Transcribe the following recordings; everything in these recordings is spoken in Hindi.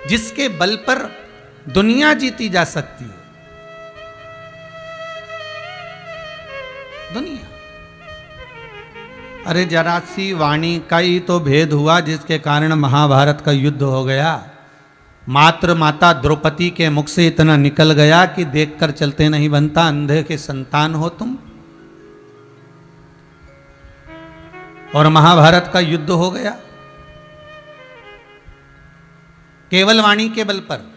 जिसके बल पर दुनिया जीती जा सकती है। दुनिया, अरे जरा सी वाणी का ही तो भेद हुआ जिसके कारण महाभारत का युद्ध हो गया। मात्र माता द्रौपदी के मुख से इतना निकल गया कि देखकर चलते नहीं बनता, अंधे के संतान हो तुम। और महाभारत का युद्ध हो गया केवल वाणी के बल पर।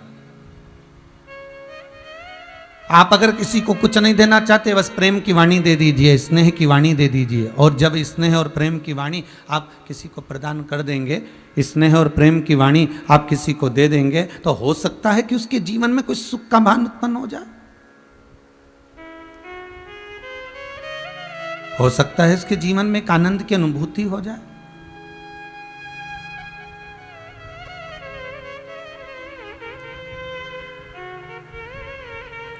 आप अगर किसी को कुछ नहीं देना चाहते, बस प्रेम की वाणी दे दीजिए, स्नेह की वाणी दे दीजिए। और जब स्नेह और प्रेम की वाणी आप किसी को प्रदान कर देंगे, स्नेह और प्रेम की वाणी आप किसी को दे देंगे, तो हो सकता है कि उसके जीवन में कुछ सुख का भान उत्पन्न हो जाए। हो सकता है इसके जीवन में एक आनंद की अनुभूति हो जाए।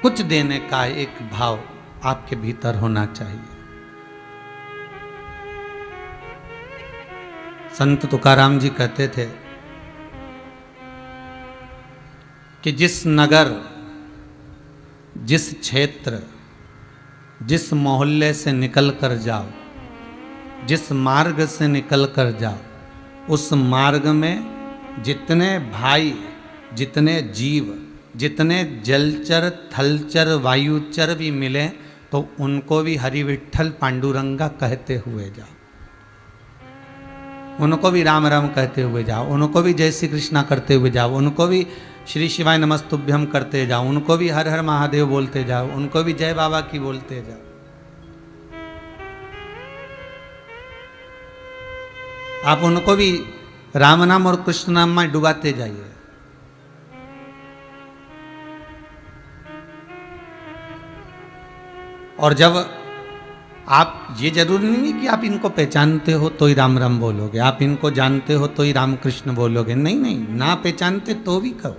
कुछ देने का एक भाव आपके भीतर होना चाहिए। संत तुकाराम जी कहते थे कि जिस नगर, जिस क्षेत्र, जिस मोहल्ले से निकल कर जाओ, जिस मार्ग से निकल कर जाओ, उस मार्ग में जितने भाई, जितने जीव, जितने जलचर, थलचर, वायुचर भी मिले, तो उनको भी हरि विठ्ठल पांडुरंगा कहते हुए जाओ, उनको भी राम राम कहते हुए जाओ, उनको भी जय श्री कृष्णा करते हुए जाओ, उनको भी श्री शिवाय नमस्तुभ्यम करते जाओ, उनको भी हर हर महादेव बोलते जाओ, उनको भी जय बाबा की बोलते जाओ। आप उनको भी राम नाम और कृष्ण नाम में डुबाते जाइए। और जब आप, ये जरूरी नहीं कि आप इनको पहचानते हो तो ही राम राम बोलोगे, आप इनको जानते हो तो ही राम कृष्ण बोलोगे, नहीं नहीं, ना पहचानते तो भी कहो।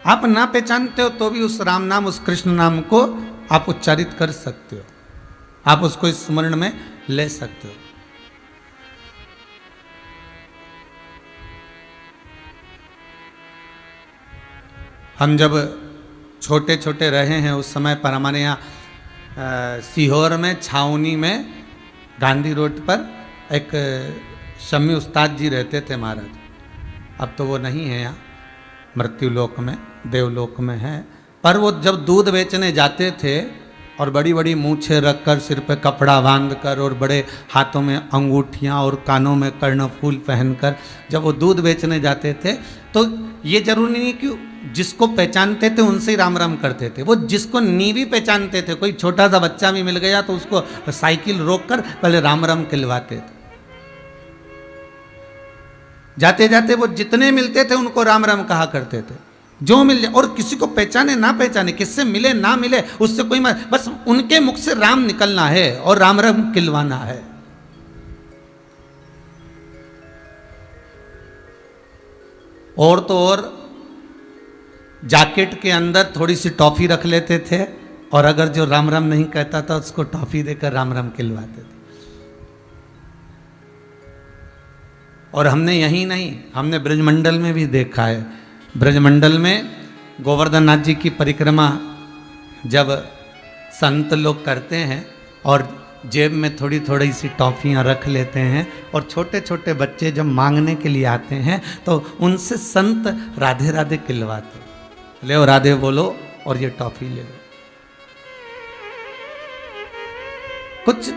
आप ना पहचानते हो तो भी उस राम नाम, उस कृष्ण नाम को आप उच्चारित कर सकते हो, आप उसको स्मरण में ले सकते हो। हम जब छोटे छोटे रहे हैं उस समय पर हमारे यहाँ सीहोर में, छावनी में, गांधी रोड पर एक शम्मी उस्ताद जी रहते थे महाराज। अब तो वो नहीं है यहाँ, मृत्यु लोक में, देवलोक में है। पर वो जब दूध बेचने जाते थे और बड़ी बड़ी मूछें रखकर, सिर पे कपड़ा बांधकर और बड़े हाथों में अंगूठियाँ और कानों में कर्णफूल पहनकर जब वो दूध बेचने जाते थे, तो ये जरूरी नहीं कि जिसको पहचानते थे उनसे ही राम राम करते थे। वो जिसको नहीं भी पहचानते थे, कोई छोटा सा बच्चा भी मिल गया तो उसको साइकिल रोककर पहले राम राम खिलवाते थे। जाते जाते वो जितने मिलते थे उनको राम राम कहा करते थे, जो मिल जाए। और किसी को पहचाने ना पहचाने, किससे मिले ना मिले, उससे कोई बस उनके मुख से राम निकलना है और राम राम खिलवाना है। और तो और जैकेट के अंदर थोड़ी सी टॉफी रख लेते थे, और अगर जो राम राम नहीं कहता था उसको टॉफी देकर राम राम खिलवाते थे। और हमने यही नहीं, हमने ब्रजमंडल में भी देखा है। ब्रजमंडल में गोवर्धन नाथ जी की परिक्रमा जब संत लोग करते हैं और जेब में थोड़ी थोड़ी सी टॉफियाँ रख लेते हैं, और छोटे छोटे बच्चे जब मांगने के लिए आते हैं तो उनसे संत राधे राधे खिलवाते, ले राधे बोलो और ये टॉफी ले लो। कुछ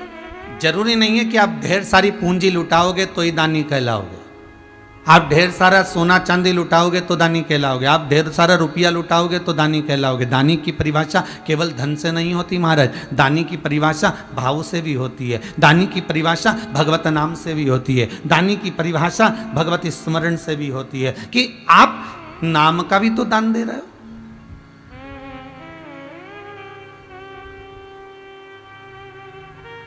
जरूरी नहीं है कि आप ढेर सारी पूंजी लुटाओगे तो ही दानी कहलाओगे, आप ढेर सारा सोना चांदी लुटाओगे तो दानी कहलाओगे, आप ढेर सारा रुपया लुटाओगे तो दानी कहलाओगे। दानी की परिभाषा केवल धन से नहीं होती महाराज, दानी की परिभाषा भाव से भी होती है, दानी की परिभाषा भगवत नाम से भी होती है, दानी की परिभाषा भगवत स्मरण से भी होती है कि आप नाम का भी तो दान दे रहे हो।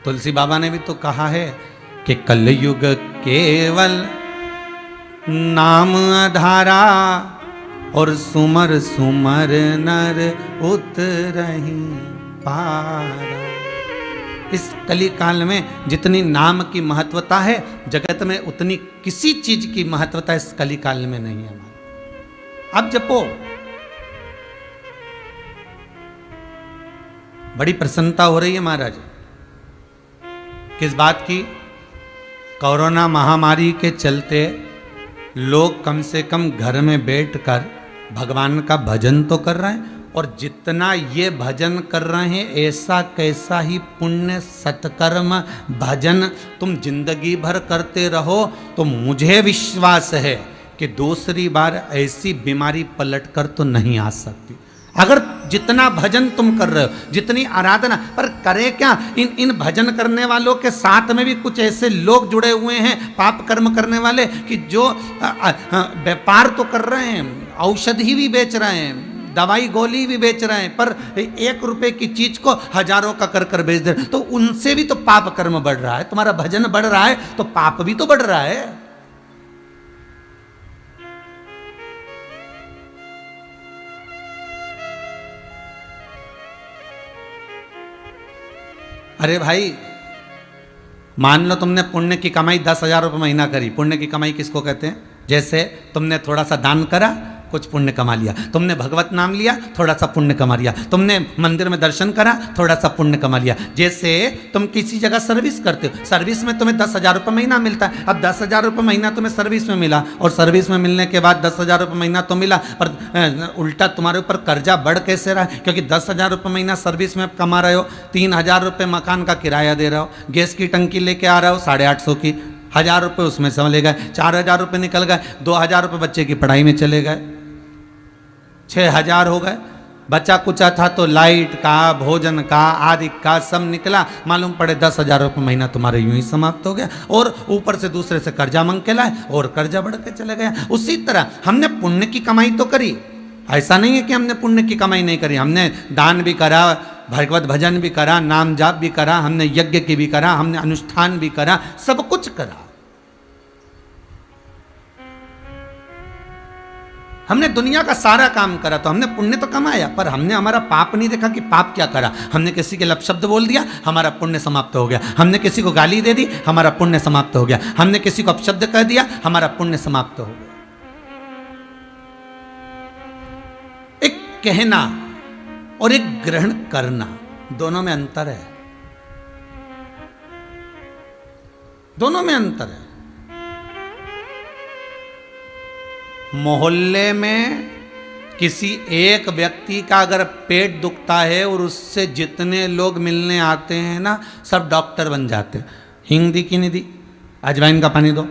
तुलसी बाबा ने भी तो कहा है कि कलयुग केवल नाम आधारा, और सुमर सुमर नर उतरहि पार। इस कली काल में जितनी नाम की महत्वता है जगत में, उतनी किसी चीज की महत्वता इस कली काल में नहीं है। अब जपो, बड़ी प्रसन्नता हो रही है महाराज। किस बात की? कोरोना महामारी के चलते लोग कम से कम घर में बैठकर भगवान का भजन तो कर रहे हैं, और जितना ये भजन कर रहे हैं ऐसा कैसा ही पुण्य सत्कर्म भजन तुम जिंदगी भर करते रहो तो मुझे विश्वास है कि दूसरी बार ऐसी बीमारी पलट कर तो नहीं आ सकती। अगर जितना भजन तुम कर रहे हो, जितनी आराधना, पर करे क्या? इन भजन करने वालों के साथ में भी कुछ ऐसे लोग जुड़े हुए हैं पाप कर्म करने वाले कि जो व्यापार तो कर रहे हैं, औषधि भी बेच रहे हैं, दवाई गोली भी बेच रहे हैं, पर 1 रुपए की चीज को हजारों का कर कर बेच दे, तो उनसे भी तो पाप कर्म बढ़ रहा है। तुम्हारा भजन बढ़ रहा है तो पाप भी तो बढ़ रहा है। अरे भाई, मान लो तुमने पुण्य की कमाई 10,000 रुपये महीना करी। पुण्य की कमाई किसको कहते हैं? जैसे तुमने थोड़ा सा दान करा, कुछ पुण्य कमा लिया। तुमने भगवत नाम लिया, थोड़ा सा पुण्य कमा लिया। तुमने मंदिर में दर्शन करा, थोड़ा सा पुण्य कमा लिया। जैसे तुम किसी जगह सर्विस करते हो, सर्विस में तुम्हें 10,000 रुपये महीना मिलता है। अब 10,000 रुपये महीना तुम्हें सर्विस में मिला, और सर्विस में मिलने के बाद 10,000 रुपये महीना तो मिला, पर उल्टा तुम्हारे ऊपर कर्जा बढ़ कैसे रहा है? क्योंकि 10,000 रुपये महीना सर्विस में कमा रहे हो, 3,000 रुपये मकान का किराया दे रहे हो, गैस की टंकी लेके आ रहे हो 850 की, 1,000 रुपये उसमें चले गए, 4,000 रुपये निकल गए, 2,000 रुपये बच्चे की पढ़ाई में चले गए, 6,000 हो गए। बचा कुचा था तो लाइट का, भोजन का, आदि का सब निकला, मालूम पड़े 10,000 रुपये महीना तुम्हारे यूं ही समाप्त हो गया, और ऊपर से दूसरे से कर्जा मांग के लाए और कर्जा बढ़ के चले गया। उसी तरह हमने पुण्य की कमाई तो करी, ऐसा नहीं है कि हमने पुण्य की कमाई नहीं करी। हमने दान भी करा, भगवत भजन भी करा, नाम जाप भी करा, हमने यज्ञ की भी करा, हमने अनुष्ठान भी करा, सब कुछ करा। हमने दुनिया का सारा काम करा, तो हमने पुण्य तो कमाया, पर हमने हमारा पाप नहीं देखा कि पाप क्या करा। हमने किसी के अपशब्द बोल दिया, हमारा पुण्य समाप्त हो गया। हमने किसी को गाली दे दी, हमारा पुण्य समाप्त हो गया। हमने किसी को अपशब्द कह दिया, हमारा पुण्य समाप्त हो गया। एक कहना और एक ग्रहण करना, दोनों में अंतर है, दोनों में अंतर है। मोहल्ले में किसी एक व्यक्ति का अगर पेट दुखता है और उससे जितने लोग मिलने आते हैं ना, सब डॉक्टर बन जाते हैं। हींग दी कि नहीं दी? अजवाइन का पानी दो।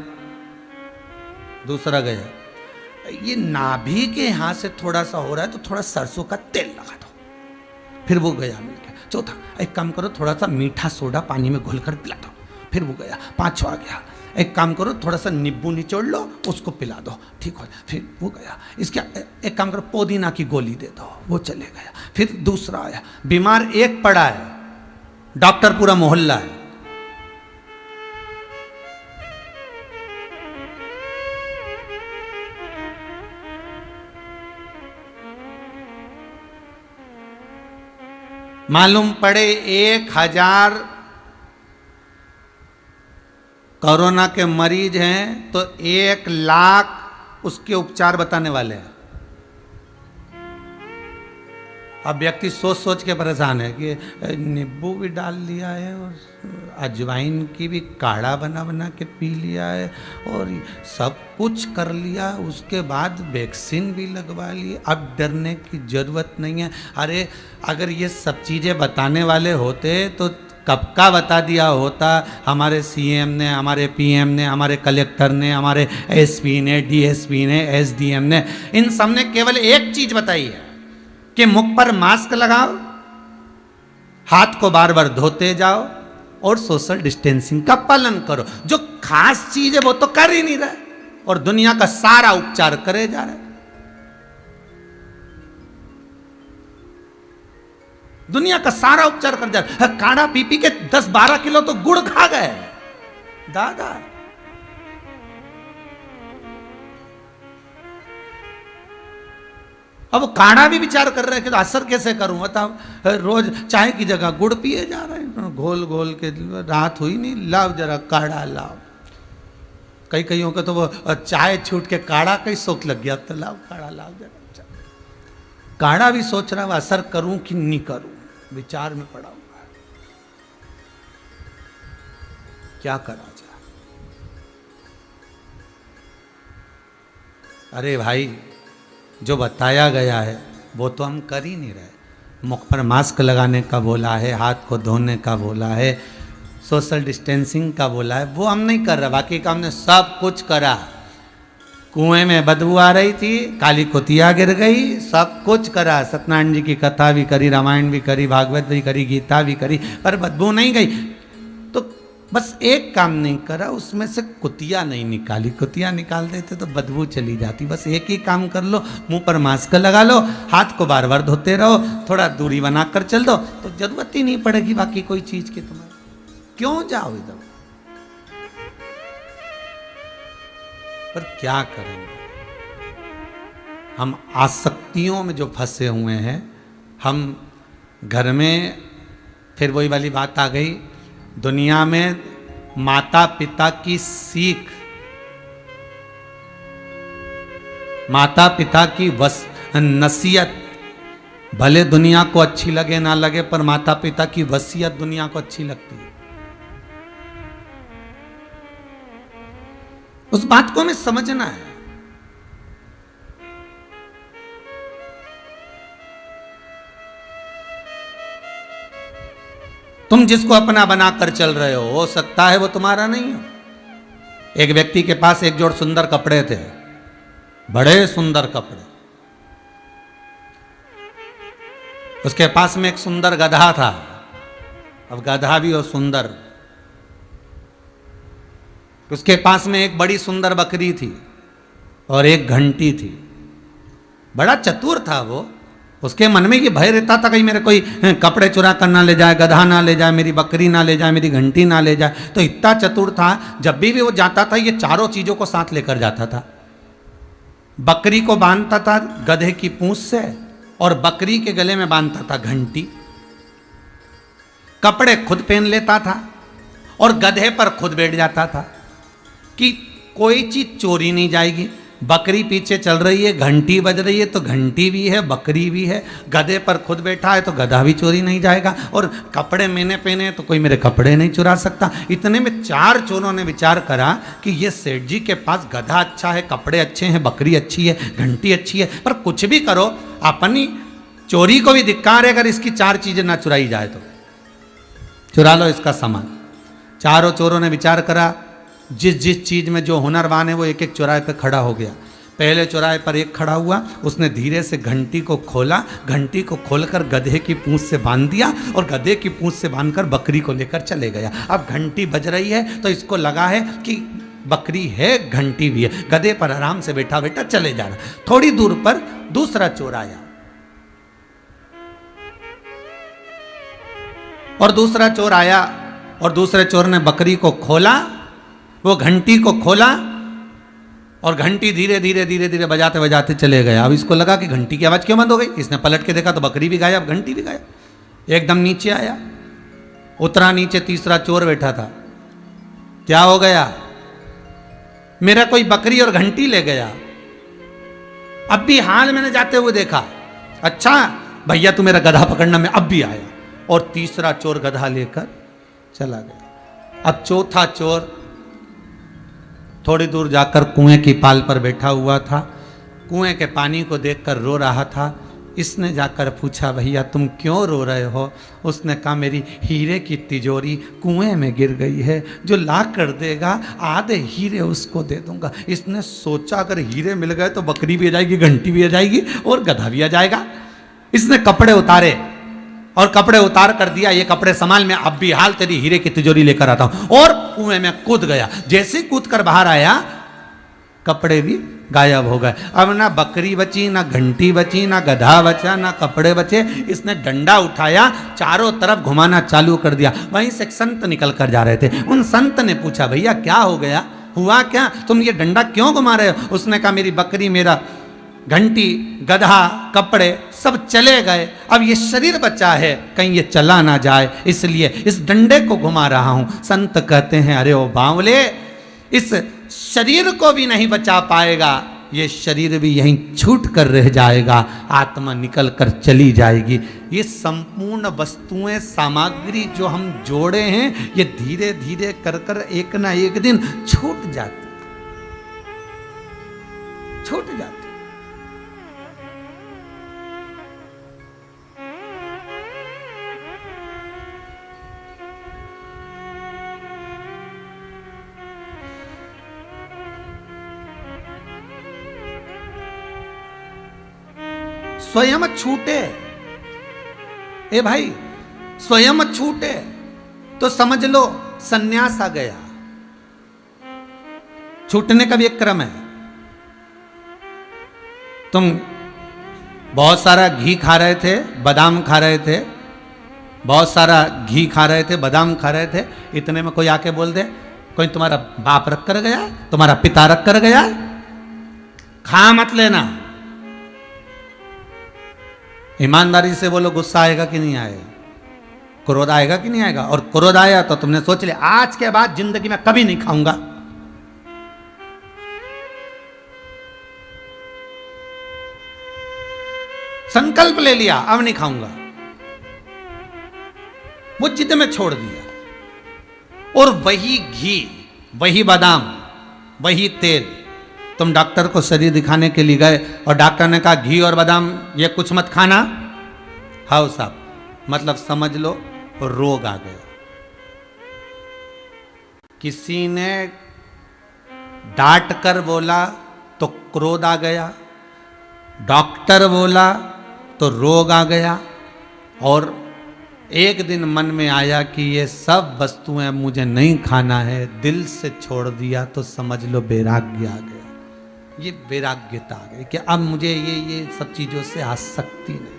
दूसरा गया, ये नाभि के यहाँ से थोड़ा सा हो रहा है तो थोड़ा सरसों का तेल लगा दो। फिर वो गया, मिल गया। चौथा, एक काम करो, थोड़ा सा मीठा सोडा पानी में घोल कर पिला दो। फिर वो गया। पांचवा गया, एक काम करो, थोड़ा सा नींबू निचोड़ लो, उसको पिला दो, ठीक हो। फिर वो गया। इसके एक काम करो, पुदीना की गोली दे दो, वो चले गया। फिर दूसरा आया, बीमार एक पड़ा है, डॉक्टर पूरा मोहल्ला है। मालूम पड़े 1,000 कोरोना के मरीज हैं तो 1,00,000 उसके उपचार बताने वाले हैं। अब व्यक्ति सोच सोच के परेशान है कि नींबू भी डाल लिया है और अजवाइन की भी काढ़ा बना बना के पी लिया है और सब कुछ कर लिया, उसके बाद वैक्सीन भी लगवा ली, अब डरने की ज़रूरत नहीं है। अरे अगर ये सब चीज़ें बताने वाले होते तो कब का बता दिया होता। हमारे सीएम ने, हमारे पीएम ने, हमारे कलेक्टर ने, हमारे एसपी ने, डीएसपी ने, एसडीएम ने, इन सब ने केवल एक चीज़ बताई है कि मुख पर मास्क लगाओ, हाथ को बार बार धोते जाओ और सोशल डिस्टेंसिंग का पालन करो। जो खास चीज है वो तो कर ही नहीं रहे और दुनिया का सारा उपचार करे जा रहे। दुनिया का सारा उपचार कर जा रहे। काढ़ा पी पी के 10-12 किलो तो गुड़ खा गए दादा। अब वो काढ़ा भी विचार कर रहे हैं कि तो असर कैसे करूं बताओ, रोज चाय की जगह गुड़ पिए जा रहे हैं, घोल घोल के, रात हुई नहीं, लाओ जरा काढ़ा लाओ। कई कईयों को तो वो चाय छूट के काढ़ा का ही शौक लग गया, तो लाओ काढ़ा लाओ जरा। काढ़ा भी सोच रहा हूं असर करूं कि नहीं करूं, विचार में पड़ा हुआ है, क्या करा जाए। अरे भाई, जो बताया गया है वो तो हम कर ही नहीं रहे। मुख पर मास्क लगाने का बोला है, हाथ को धोने का बोला है, सोशल डिस्टेंसिंग का बोला है, वो हम नहीं कर रहे। बाकी का हमने सब कुछ करा। कुएं में बदबू आ रही थी, काली कुतिया गिर गई, सब कुछ करा। सत्यनारायण जी की कथा भी करी, रामायण भी करी, भागवत भी करी, गीता भी करी, पर बदबू नहीं गई। तो बस एक काम नहीं करा, उसमें से कुतिया नहीं निकाली। कुतिया निकाल देते तो बदबू चली जाती। बस एक ही काम कर लो, मुंह पर मास्क लगा लो, हाथ को बार बार धोते रहो, थोड़ा दूरी बनाकर चल दो, तो जरूरत ही नहीं पड़ेगी बाकी कोई चीज की। तुम्हें क्यों जाओ इधर। पर क्या करेंगे, हम आसक्तियों में जो फंसे हुए हैं। हम घर में, फिर वही वाली बात आ गई, दुनिया में माता पिता की सीख, माता पिता की नसीहत भले दुनिया को अच्छी लगे ना लगे, पर माता पिता की वसीयत दुनिया को अच्छी लगती है। उस बात को हमें समझना है। तुम जिसको अपना बनाकर चल रहे हो सकता है वो तुम्हारा नहीं हो। एक व्यक्ति के पास एक जोड़ सुंदर कपड़े थे, बड़े सुंदर कपड़े। उसके पास में एक सुंदर गधा था। अब गधा भी हो सुंदर। उसके पास में एक बड़ी सुंदर बकरी थी और एक घंटी थी। बड़ा चतुर था वो। उसके मन में ये भय रहता था कहीं मेरे कोई कपड़े चुरा कर ना ले जाए, गधा ना ले जाए, मेरी बकरी ना ले जाए, मेरी घंटी ना ले जाए। तो इतना चतुर था, जब भी वो जाता था ये चारों चीजों को साथ लेकर जाता था। बकरी को बांधता था गधे की पूंछ से, और बकरी के गले में बांधता था घंटी। कपड़े खुद पहन लेता था और गधे पर खुद बैठ जाता था कि कोई चीज चोरी नहीं जाएगी। बकरी पीछे चल रही है, घंटी बज रही है, तो घंटी भी है, बकरी भी है। गधे पर खुद बैठा है तो गधा भी चोरी नहीं जाएगा, और कपड़े मैंने पहने तो कोई मेरे कपड़े नहीं चुरा सकता। इतने में चार चोरों ने विचार करा कि ये सेठ जी के पास गधा अच्छा है, कपड़े अच्छे हैं, बकरी अच्छी है, घंटी अच्छी है, पर कुछ भी करो अपनी चोरी को भी धिक्कार है अगर इसकी चार चीजें ना चुराई जाए तो। चुरा लो इसका सामान। चारों चोरों ने विचार करा, जिस जिस चीज में जो हुनरवान है वो एक एक चौराहे पे खड़ा हो गया। पहले चौराहे पर एक खड़ा हुआ, उसने धीरे से घंटी को खोला, घंटी को खोलकर गधे की पूंछ से बांध दिया और गधे की पूंछ से बांधकर बकरी को लेकर चले गया। अब घंटी बज रही है तो इसको लगा है कि बकरी है, घंटी भी है। गधे पर आराम से बैठा बैठा चले जा रहा। थोड़ी दूर पर दूसरा चोर आया और दूसरा चोर आया और दूसरे चोर ने बकरी को खोला, वो घंटी को खोला और घंटी धीरे धीरे धीरे धीरे बजाते बजाते चले गया। अब इसको लगा कि घंटी की आवाज क्यों बंद हो गई। इसने पलट के देखा तो बकरी भी गायब, घंटी भी गायब। एकदम नीचे आया, उतरा नीचे, तीसरा चोर बैठा था। क्या हो गया? मेरा कोई बकरी और घंटी ले गया। अब भी हाल मैंने जाते हुए देखा। अच्छा भैया तू मेरा गधा पकड़ना, मैं अब भी आया। और तीसरा चोर गधा लेकर चला गया। अब चौथा चोर थोड़ी दूर जाकर कुएं की पाल पर बैठा हुआ था। कुएं के पानी को देखकर रो रहा था। इसने जाकर पूछा, भैया तुम क्यों रो रहे हो? उसने कहा, मेरी हीरे की तिजोरी कुएं में गिर गई है, जो ला कर देगा आधे हीरे उसको दे दूंगा। इसने सोचा अगर हीरे मिल गए तो बकरी भी आ जाएगी, घंटी भी आ जाएगी और गधा भी आ जाएगा। इसने कपड़े उतारे और कपड़े उतार कर दिया, ये कपड़े संभाल, मैं अब भी हाल तेरी हीरे की तिजोरी लेकर आता हूं। और कुएं में कूद गया। जैसे कूद कर बाहर आया कपड़े भी गायब हो गए। अब ना बकरी बची, ना घंटी बची, ना गधा बचा, ना कपड़े बचे। इसने डंडा उठाया, चारों तरफ घुमाना चालू कर दिया। वहीं से एक संत निकल कर जा रहे थे। उन संत ने पूछा, भैया क्या हो गया, हुआ क्या, तुम ये डंडा क्यों घुमा रहे हो? उसने कहा, मेरी बकरी मेरा घंटी, गधा, कपड़े सब चले गए। अब ये शरीर बचा है, कहीं ये चला ना जाए, इसलिए इस डंडे को घुमा रहा हूं। संत कहते हैं अरे ओ बावले, इस शरीर को भी नहीं बचा पाएगा, ये शरीर भी यहीं छूट कर रह जाएगा, आत्मा निकल कर चली जाएगी। ये संपूर्ण वस्तुएं, सामग्री जो हम जोड़े हैं, ये धीरे धीरे कर कर एक ना एक दिन छूट जाती, छूट जाती। स्वयं छूटे, ए भाई स्वयं छूटे तो समझ लो सन्यास आ गया। छूटने का भी एक क्रम है। तुम बहुत सारा घी खा रहे थे, बादाम खा रहे थे, बहुत सारा घी खा रहे थे, बादाम खा रहे थे, इतने में कोई आके बोल दे कोई तुम्हारा बाप रख कर गया, तुम्हारा पिता रख कर गया, खा मत लेना। ईमानदारी से बोलो, गुस्सा आएगा कि नहीं आएगा? क्रोध आएगा कि नहीं आएगा? और क्रोध आया तो तुमने सोच लिया आज के बाद जिंदगी में कभी नहीं खाऊंगा। संकल्प ले लिया अब नहीं खाऊंगा, वो जिद में छोड़ दिया। और वही घी, वही बादाम, वही तेल, तुम डॉक्टर को शरीर दिखाने के लिए गए और डॉक्टर ने कहा घी और बादाम ये कुछ मत खाना, हाउ साहब, मतलब समझ लो रोग आ गया। किसी ने डांट कर बोला तो क्रोध आ गया, डॉक्टर बोला तो रोग आ गया, और एक दिन मन में आया कि ये सब वस्तुएं मुझे नहीं खाना है, दिल से छोड़ दिया तो समझ लो वैराग्य आ गया। ये वैराग्यता आ गई कि अब मुझे ये सब चीजों से आसक्ति नहीं।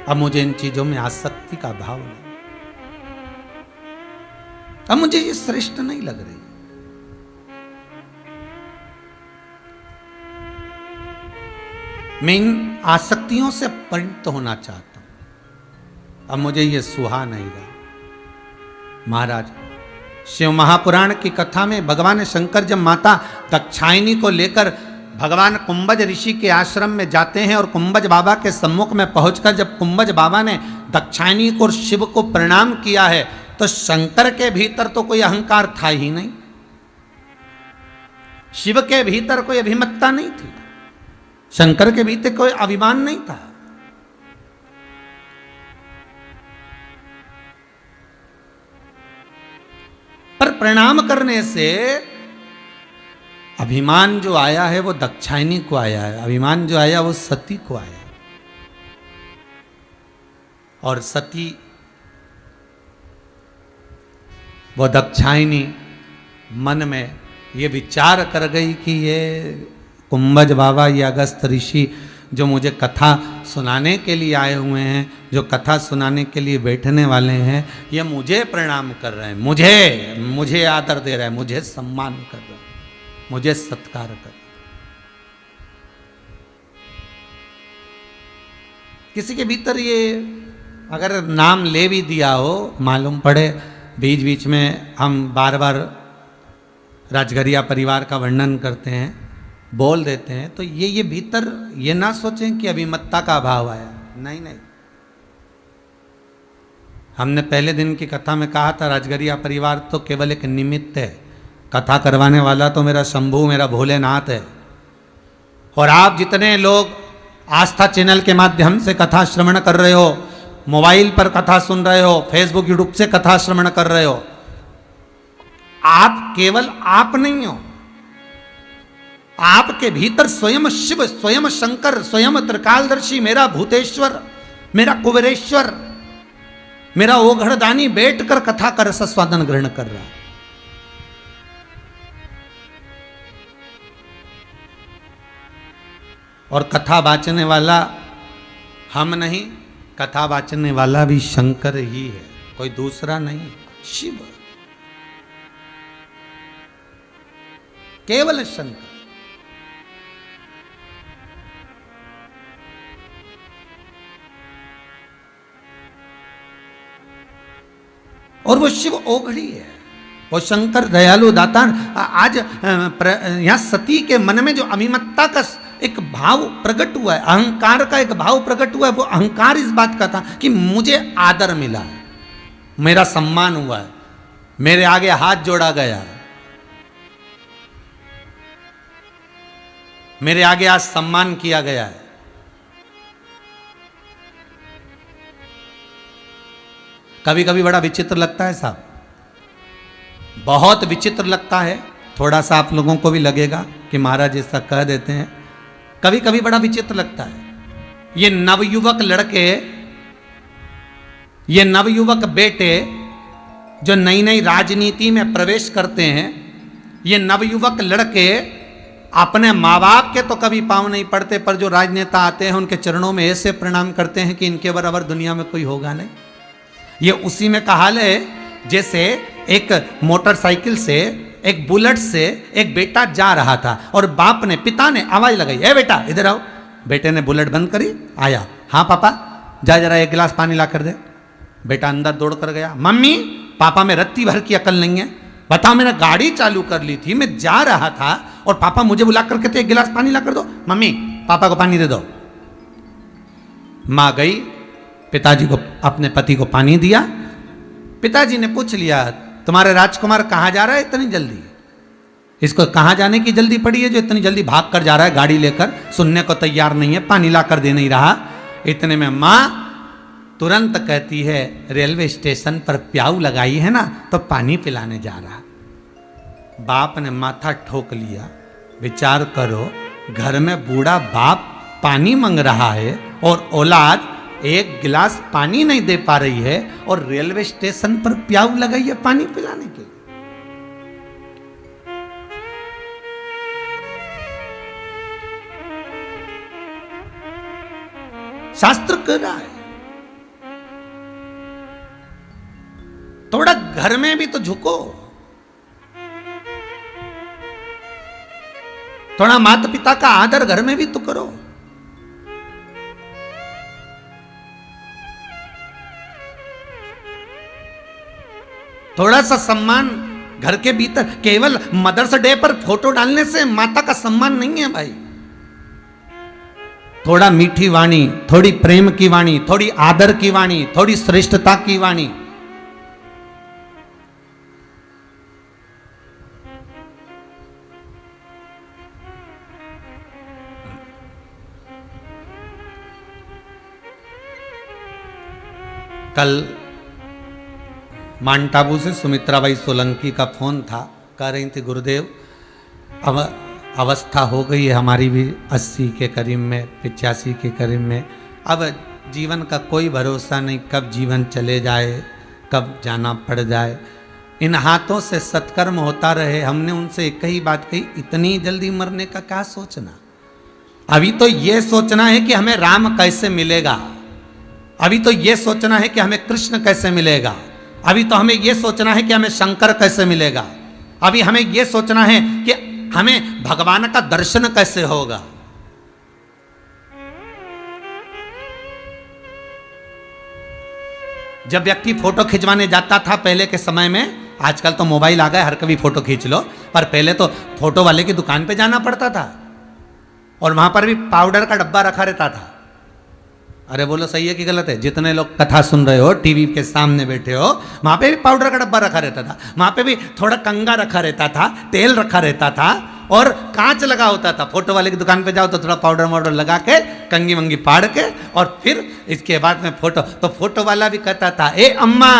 अब मुझे इन चीजों में आसक्ति का भाव नहीं, अब मुझे ये श्रेष्ठ नहीं लग रही। मैं इन आसक्तियों से परिणत होना चाहता हूं, अब मुझे ये सुहा नहीं रहा। महाराज शिव महापुराण की कथा में भगवान शंकर जब माता दाक्षायणी को लेकर भगवान कुंभज ऋषि के आश्रम में जाते हैं और कुंभज बाबा के सम्मुख में पहुंचकर जब कुंभज बाबा ने दाक्षायणी को और शिव को प्रणाम किया है तो शंकर के भीतर तो कोई अहंकार था ही नहीं, शिव के भीतर कोई अभिमत्ता नहीं थी, शंकर के भीतर कोई अभिमान नहीं था। पर प्रणाम करने से अभिमान जो आया है वो दाक्षायणी को आया है, अभिमान जो आया वो सती को आया। और सती वो दाक्षायणी मन में ये विचार कर गई कि ये कुंभज बाबा, ये अगस्त ऋषि जो मुझे कथा सुनाने के लिए आए हुए हैं, जो कथा सुनाने के लिए बैठने वाले हैं, ये मुझे प्रणाम कर रहे हैं, मुझे आदर दे रहे हैं, मुझे सम्मान कर रहे हैं, मुझे सत्कार कर। किसी के भीतर ये अगर नाम ले भी दिया हो, मालूम पड़े बीच बीच में हम बार बार राजघरिया परिवार का वर्णन करते हैं, बोल देते हैं, तो ये भीतर ये ना सोचें कि अभिमत्ता का अभाव आया। नहीं नहीं, हमने पहले दिन की कथा में कहा था राजघरिया परिवार तो केवल एक निमित्त है, कथा करवाने वाला तो मेरा शंभू, मेरा भोलेनाथ है। और आप जितने लोग आस्था चैनल के माध्यम से कथा श्रवण कर रहे हो, मोबाइल पर कथा सुन रहे हो, फेसबुक यूट्यूब से कथा श्रवण कर रहे हो, आप केवल आप नहीं हो, आपके भीतर स्वयं शिव, स्वयं शंकर, स्वयं त्रिकालदर्शी, मेरा भूतेश्वर, मेरा कुबेरेश्वर, मेरा ओघड़दानी बैठकर कथा का रसास्वादन ग्रहण कर रहा है। और कथा वाचने वाला हम नहीं, कथा वाचने वाला भी शंकर ही है, कोई दूसरा नहीं, शिव। केवल शंकर। और वो शिव ओघड़ी है, वो शंकर दयालु दाता। आज यहां सती के मन में जो अभिमत्ता का एक भाव प्रकट हुआ है, अहंकार का एक भाव प्रकट हुआ है, वो अहंकार इस बात का था कि मुझे आदर मिला है, मेरा सम्मान हुआ है, मेरे आगे हाथ जोड़ा गया है, मेरे आगे आज सम्मान किया गया है। कभी कभी बड़ा विचित्र लगता है साहब, बहुत विचित्र लगता है। थोड़ा सा आप लोगों को भी लगेगा कि महाराज ऐसा कह देते हैं, कभी कभी बड़ा विचित्र लगता है। ये नवयुवक लड़के, ये नवयुवक बेटे जो नई नई राजनीति में प्रवेश करते हैं, ये नवयुवक लड़के अपने माँ बाप के तो कभी पांव नहीं पड़ते, पर जो राजनेता आते हैं उनके चरणों में ऐसे प्रणाम करते हैं कि इनके बराबर दुनिया में कोई होगा नहीं। ये उसी में कहाल है जैसे एक मोटरसाइकिल से, एक बुलेट से एक बेटा जा रहा था और बाप ने, पिता ने आवाज लगाई, ए बेटा इधर आओ। बेटे ने बुलेट बंद करी, आया, हाँ पापा जा जरा एक गिलास पानी ला कर दे। बेटा अंदर दौड़ कर गया, मम्मी पापा में रत्ती भर की अकल नहीं है, बताओ मैंने गाड़ी चालू कर ली थी, मैं जा रहा था और पापा मुझे बुला कर कहते एक गिलास पानी ला कर दो। मम्मी पापा को पानी दे दो। माँ गई, पिताजी को, अपने पति को पानी दिया। पिताजी ने पूछ लिया, तुम्हारे राजकुमार कहाँ जा रहा है इतनी जल्दी? इसको कहाँ जाने की जल्दी पड़ी है जो इतनी जल्दी भाग कर जा रहा है गाड़ी लेकर, सुनने को तैयार नहीं है, पानी ला कर दे नहीं रहा। इतने में माँ तुरंत कहती है, रेलवे स्टेशन पर प्याऊ लगाई है ना, तो पानी पिलाने जा रहा। बाप ने माथा ठोक लिया, विचार करो, घर में बूढ़ा बाप पानी मांग रहा है और औलाद एक गिलास पानी नहीं दे पा रही है, और रेलवे स्टेशन पर प्याऊ लगाई है पानी पिलाने के लिए। शास्त्र कह रहा है थोड़ा घर में भी तो झुको, थोड़ा माता पिता का आदर घर में भी तो करो। थोड़ा सा सम्मान घर के भीतर। केवल मदर्स डे पर फोटो डालने से माता का सम्मान नहीं है भाई। थोड़ा मीठी वाणी, थोड़ी प्रेम की वाणी, थोड़ी आदर की वाणी, थोड़ी श्रेष्ठता की वाणी। कल माउंट आबू से सुमित्राबाई सोलंकी का फोन था, कह रही थी गुरुदेव अब अवस्था हो गई है हमारी भी 80 के करीब में, 85 के करीब में, अब जीवन का कोई भरोसा नहीं, कब जीवन चले जाए, कब जाना पड़ जाए। इन हाथों से सत्कर्म होता रहे। हमने उनसे एक ही बात कही, इतनी जल्दी मरने का क्या सोचना, अभी तो ये सोचना है कि हमें राम कैसे मिलेगा, अभी तो ये सोचना है कि हमें कृष्ण कैसे मिलेगा, अभी तो हमें ये सोचना है कि हमें शंकर कैसे मिलेगा, अभी हमें ये सोचना है कि हमें भगवान का दर्शन कैसे होगा। जब व्यक्ति फोटो खिंचवाने जाता था पहले के समय में, आजकल तो मोबाइल आ गए, हर कभी फोटो खींच लो, पर पहले तो फोटो वाले की दुकान पे जाना पड़ता था और वहां पर भी पाउडर का डब्बा रखा रहता था। अरे बोलो सही है कि गलत है? जितने लोग कथा सुन रहे हो, टीवी के सामने बैठे हो, वहां पे भी पाउडर का डब्बा रखा रहता था, वहां पे भी थोड़ा कंगा रखा रहता था, तेल रखा रहता था और कांच लगा होता था। फोटो वाले की दुकान पे जाओ तो थोड़ा पाउडर वाउडर लगा के, कंगी मंगी फाड़ के, और फिर इसके बाद में फोटो। तो फोटो वाला भी कहता था, ए अम्मा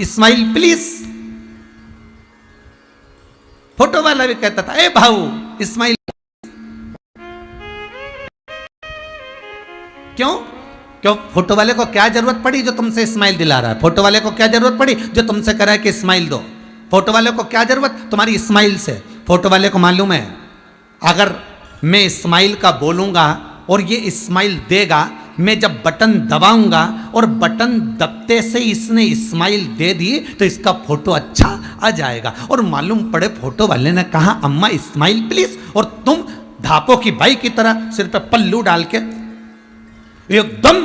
स्माइल प्लीज। फोटो वाला भी कहता था, ए भाऊ स्माइल। क्यों? क्यों? फोटो वाले को क्या जरूरत पड़ी जो तुमसे स्माइल दिला रहा है? फोटो वाले को क्या जरूरत पड़ी जो तुमसे कह रहा है कि स्माइल दो? फोटो वाले को क्या जरूरत तुम्हारी स्माइल से? फोटो वाले को मालूम है अगर मैं स्माइल का बोलूंगा और ये स्माइल देगा मैं जब बटन दबाऊंगा और बटन दबते से इसने स्माइल दे दी तो इसका फोटो अच्छा आ जाएगा। और मालूम पड़े फोटो वाले ने कहा अम्मा स्माइल प्लीज, और तुम धापो की बाई की तरह सिर पे पल्लू डाल के एकदम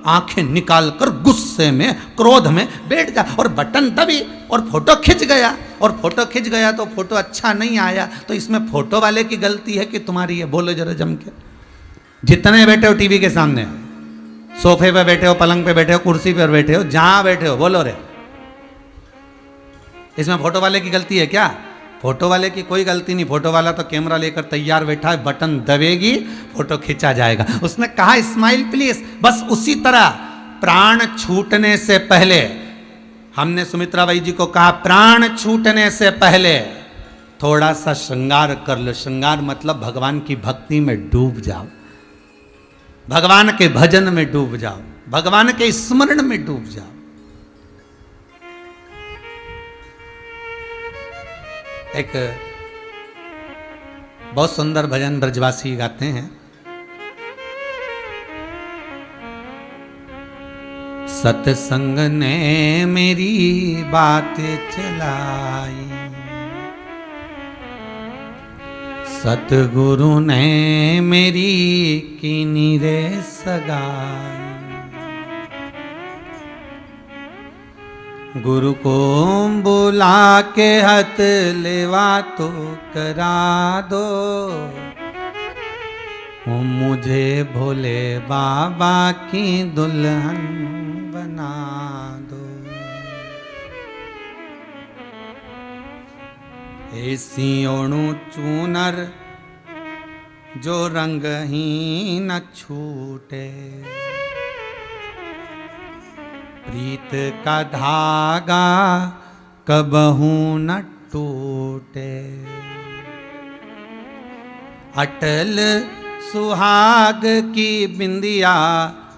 आंखें निकाल कर गुस्से में क्रोध में बैठ जा, और बटन दबी और फोटो खिंच गया। और फोटो खिंच गया तो फोटो अच्छा नहीं आया, तो इसमें फोटो वाले की गलती है कि तुम्हारी है? बोलो जरा जम के। जितने बैठे हो टीवी के सामने, सोफे पे बैठे हो, पलंग पे बैठे हो, कुर्सी पर बैठे हो, जहां बैठे हो, बोलो रे, इसमें फोटो वाले की गलती है क्या? फोटो वाले की कोई गलती नहीं। फोटो वाला तो कैमरा लेकर तैयार बैठा है, बटन दबेगी फोटो खींचा जाएगा। उसने कहा स्माइल प्लीज। बस उसी तरह प्राण छूटने से पहले हमने सुमित्रा बाई जी को कहा प्राण छूटने से पहले थोड़ा सा श्रृंगार कर लो। श्रृंगार मतलब भगवान की भक्ति में डूब जाओ, भगवान के भजन में डूब जाओ, भगवान के स्मरण में डूब जाओ। एक बहुत सुंदर भजन ब्रजवासी गाते हैं, सत्संग ने मेरी बात चलाई, सतगुरु ने मेरी कीनी रे सगाई, गुरु को बुला के हथ लेवा तो करा दो, मुझे भोले बाबा की दुल्हन बना दो। ऐसी ओणु चूनर जो रंग ही न छूटे, प्रीत का धागा कबहू न टूटे, अटल सुहाग की बिंदिया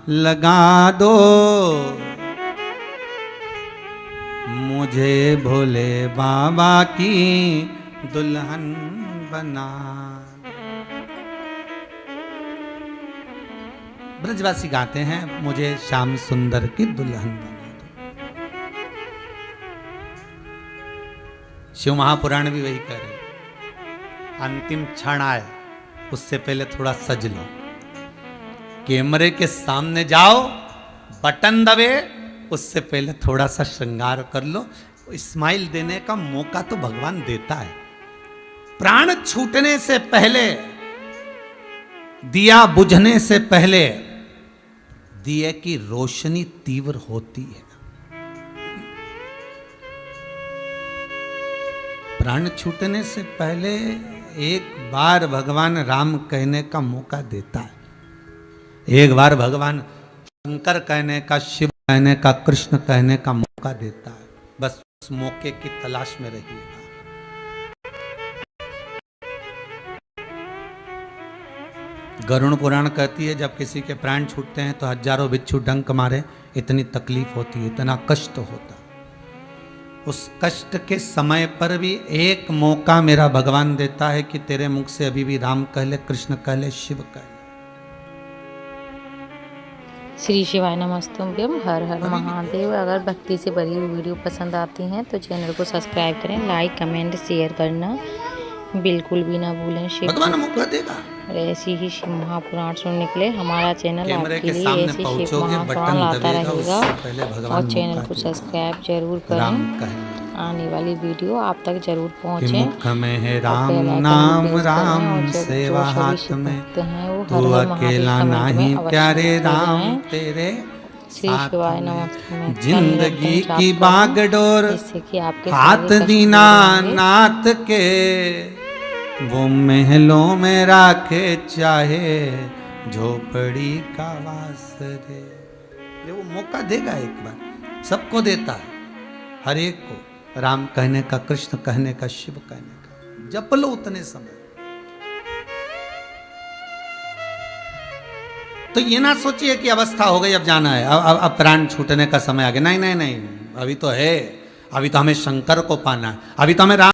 लगा दो, मुझे भोले बाबा की दुल्हन बना। ब्रजवासी गाते हैं मुझे श्याम सुंदर की दुल्हन बना दो। शिव महापुराण भी वही कह रहे, अंतिम क्षण आए उससे पहले थोड़ा सज लो, कैमरे के सामने जाओ, बटन दबे उससे पहले थोड़ा सा श्रृंगार कर लो। स्माइल देने का मौका तो भगवान देता है। प्राण छूटने से पहले, दिया बुझने से पहले दिए की रोशनी तीव्र होती है। प्राण छूटने से पहले एक बार भगवान राम कहने का मौका देता है, एक बार भगवान शंकर कहने का, शिव कहने का, कृष्ण कहने का मौका देता है। बस उस मौके की तलाश में रहिएगा। गरुड़ पुराण कहती है जब किसी के प्राण छूटते हैं तो हजारों बिच्छू डंक मारे, इतनी तकलीफ होती है, इतना कष्ट होता है। उस कष्ट के समय पर भी एक मौका मेरा भगवान देता है कि तेरे मुख से अभी भी राम कह ले, कृष्ण कह ले, शिव कह ले। श्री शिवाय नमस्तुभ्यम, हर हर महादेव। अगर भक्ति से भरी हुई वीडियो पसंद आती हैं तो चैनल को सब्सक्राइब करें, लाइक कमेंट शेयर करना बिल्कुल भी ना भूलें। भगवान मौका देगा। ऐसी ही शिव महापुराण सुनने के लिए हमारा चैनल आपके लिए ऐसी शिव महापुराण लाता रहेगा, और चैनल को सब्सक्राइब जरूर करें। आने वाली वीडियो आप तक जरूर पहुँचे। मुख में है राम नाम, राम सेवा हाथ में, तू अकेला नहीं प्यारे राम तेरे साथ। जिंदगी की बागडोर हाथ दीना नाथ के, वो महलों में राखे चाहे झोपड़ी का वास दे। ये वो मौका देगा, एक बार सबको देता है, हर एक को। राम कहने का, कृष्ण कहने का, शिव कहने का, जप लो उतने समय। तो ये ना सोचिए कि अवस्था हो गई अब जाना है, अब प्राण छूटने का समय आ गया। नहीं नहीं नहीं, अभी तो है, अभी तो हमें शंकर को पाना है, अभी तो हमें राम